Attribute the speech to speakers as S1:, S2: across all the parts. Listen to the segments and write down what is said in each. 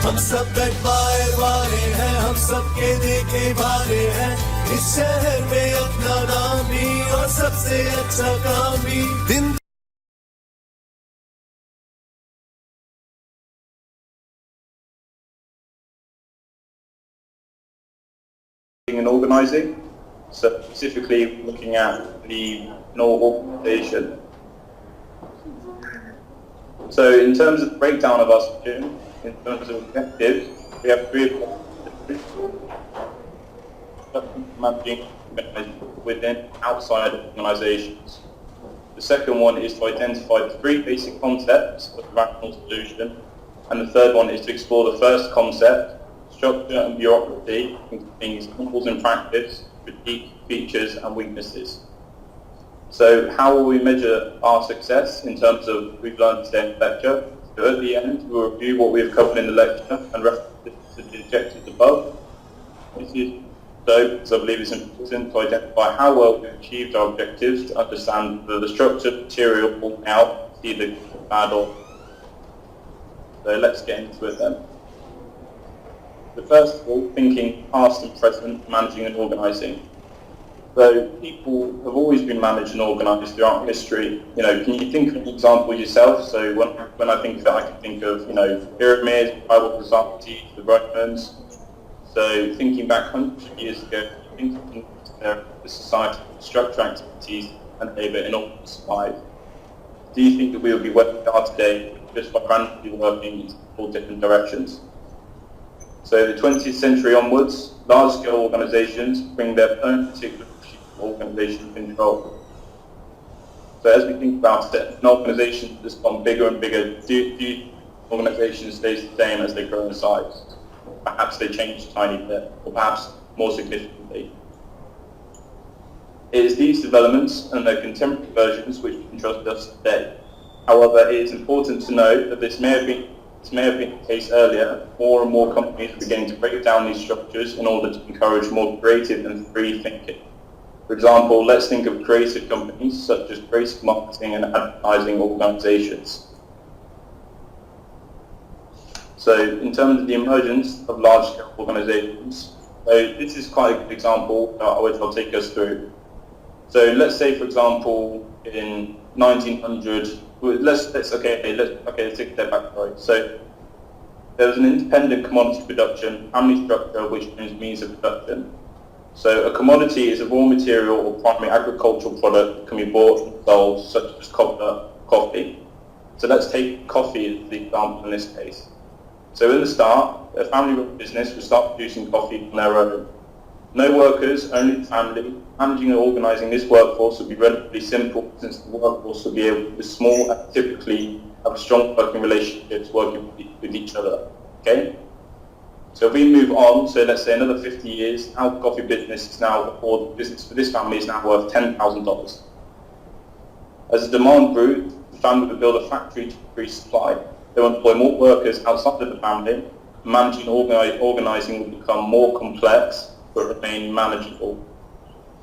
S1: हम सब गटवाए वाले हैं, हम सबके देखे वाले हैं, इस शहर में अपना नाम भी और सबसे अच्छा काम भी। दिन
S2: and organising, so specifically looking at the organisation. So in terms of the breakdown of our solution, in terms of objectives, we have three objectives: managing within outside organisations. The second one is to identify the three basic concepts of the rational solution, and the third one is to explore the first concept, structure and bureaucracy, including examples in practice, critique, features and weaknesses. So how will we measure our success in terms of we've learned today in the lecture? So at the end, we'll review what we've covered in the lecture and reference to the objectives above. This is so, because I believe it's important to identify how well we've achieved our objectives, to understand the structure, material, out, either bad or. So let's get into it then. So first of all, thinking past and present, managing and organising. So people have always been managed and organised throughout history. Can you think of an example yourself? So when I think of it, I can think of, pyramids, tribal societies, the Romans. So thinking back hundreds of years ago, thinking the society structure activities and labour in order to survive. Do you think that we would be where we are today just by randomly working in all different directions? So the 20th century onwards, large-scale organisations bring their own particular organisation control. So as we think about it, an organisation has gone bigger and bigger. Do organisations stay the same as they grow in size? Perhaps they change a tiny bit, or perhaps more significantly. It is these developments and their contemporary versions which interest us today. However, it is important to note that this may have been the case earlier. More and more companies are beginning to break down these structures in order to encourage more creative and free thinking. For example, let's think of creative companies such as creative marketing and advertising organisations. So in terms of the emergence of large-scale organisations, so this is quite a good example which I'll take us through. So let's say, for example, in 1900, let's take a step back, sorry. So there was an independent commodity production, family structure, which is means of production. So a commodity is a raw material or primary agricultural product that can be bought and sold, such as coffee. So let's take coffee as the example in this case. So in the start, a family-run business would start producing coffee on their own. No workers, only the family. Managing and organising this workforce would be relatively simple, since the workforce would be able to be small and typically have strong working relationships working with each other. Okay? So if we move on, so let's say another 50 years, our coffee business is now, or the business for this family is now worth $10,000. As the demand grew, the family would build a factory to increase supply. They would employ more workers outside of the family. Managing and organising would become more complex, but remain manageable.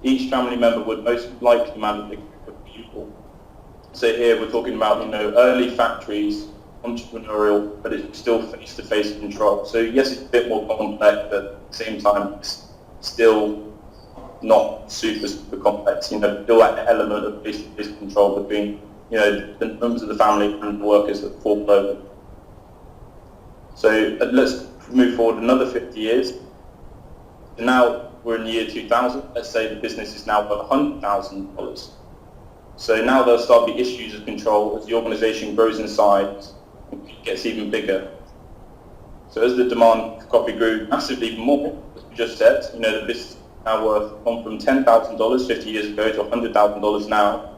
S2: Each family member would most likely manage a group of people. So here we're talking about, early factories, entrepreneurial, but it's still face-to-face control. So yes, it's a bit more complex, but at the same time, it's still not super complex. Still that element of face-to-face control between, the members of the family and the workers that fall over. So let's move forward another 50 years. So now we're in the year 2000. Let's say the business is now worth $100,000. So now there'll start to be issues of control as the organisation grows in size and gets even bigger. So as the demand for coffee grew massively more, as we just said, the business is now gone from $10,000 50 years ago to $100,000 now.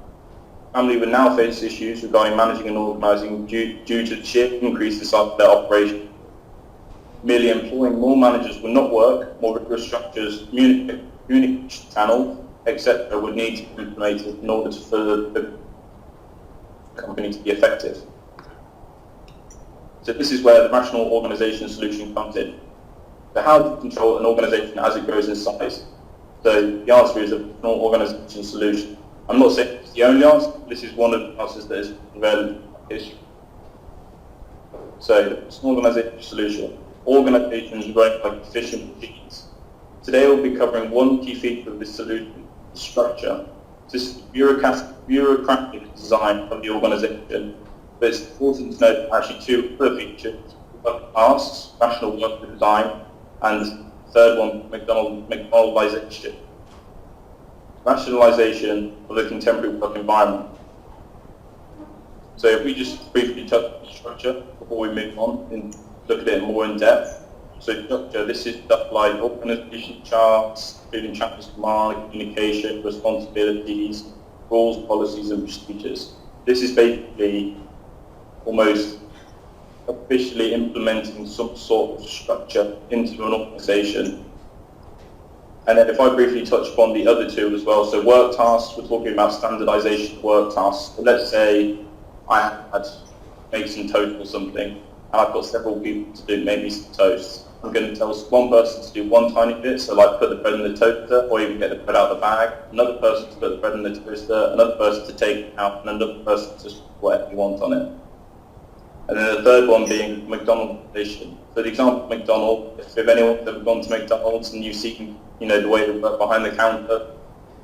S2: Family would now face issues regarding managing and organising due to the sheer increase in size of their operation. Merely employing more managers would not work. More rigorous structures, communication channels, etc. would need to be implemented in order for the company to be effective. So this is where the rational organisation solution comes in. So how do you control an organisation as it grows in size? So the answer is a rational organisation solution. I'm not saying it's the only answer. This is one of the answers that is relevant to the issue. So, it's an organisation solution. organizations running like efficient machines. Today we'll be covering one key feature of this solution, the structure. This is the bureaucratic design of the organization, but it's important to note actually two other features: work tasks, rational work design, and third one, McDonaldization. Rationalization of the contemporary work environment. So if we just briefly touch on the structure before we move on and look at it more in depth. So structure, this is stuff like organization charts, including channels of command, communication, responsibilities, rules, policies and procedures. This is basically almost officially implementing some sort of structure into an organization. And then if I briefly touch upon the other two as well, so work tasks, we're talking about standardization of work tasks. So let's say I had make some toast or something, and I've got several people to do maybe some toast. I'm going to tell one person to do one tiny bit, so like put the bread in the toaster, or even get the bread out of the bag, another person to put the bread in the toaster, another person to take it out, and another person to put whatever you want on it. And then the third one being McDonaldization. So the example of McDonald's, if anyone's ever gone to McDonald's and you've seen, the way they work behind the counter,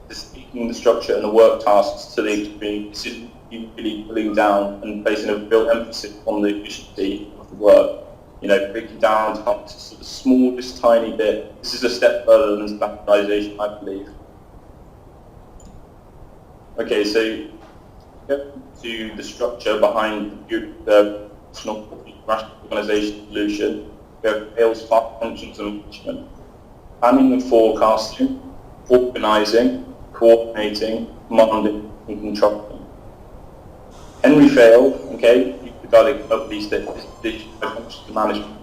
S2: just taking the structure and the work tasks to the extreme, this is really pulling down and placing a real emphasis on the efficiency of the work. Breaking down to sort of smallest tiny bit. This is a step further than standardization, I believe. Okay, so to the structure behind the rational organization solution, we have sales functions and management. Planning and forecasting, organizing, coordinating, commanding, and controlling. Henry Fayol, the guy that came up with these functions of management.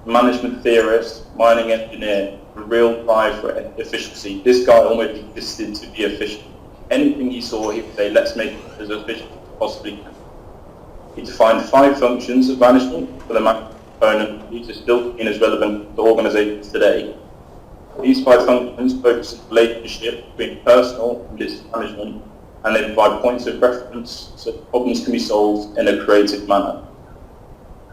S2: Management theorist, mining engineer, a real drive for efficiency. This guy almost existed to be efficient. Anything he saw, he would say, let's make it as efficient as possibly can. He defined 5 functions of management for the management component. These are still seen as relevant to organizations today. These 5 functions focus on the relationship between personal and business management, and they provide points of reference so problems can be solved in a creative manner.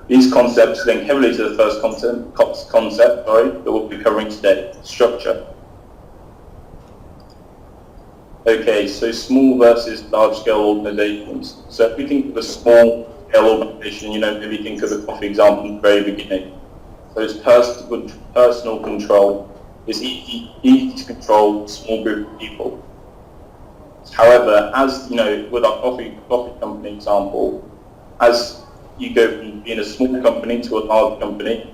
S2: These concepts link heavily to the first concept that we'll be covering today, structure. Okay, so small versus large-scale organizations. So if we think of a small-scale organization, maybe think of the coffee example in the very beginning. So it's personal control. It's easy to control a small group of people. However, as with our coffee company example, as you go from being a small company to a large company,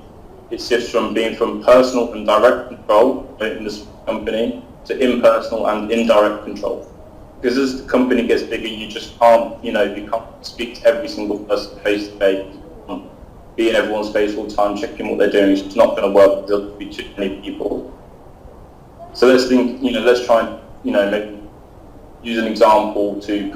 S2: it shifts from being from personal and direct control in the small company to impersonal and indirect control. Because as the company gets bigger, you just can't, you can't speak to every single person face to face. Be in everyone's face all the time, checking what they're doing. It's just not going to work. There'll be too many people. So let's think, let's try and, maybe use an example to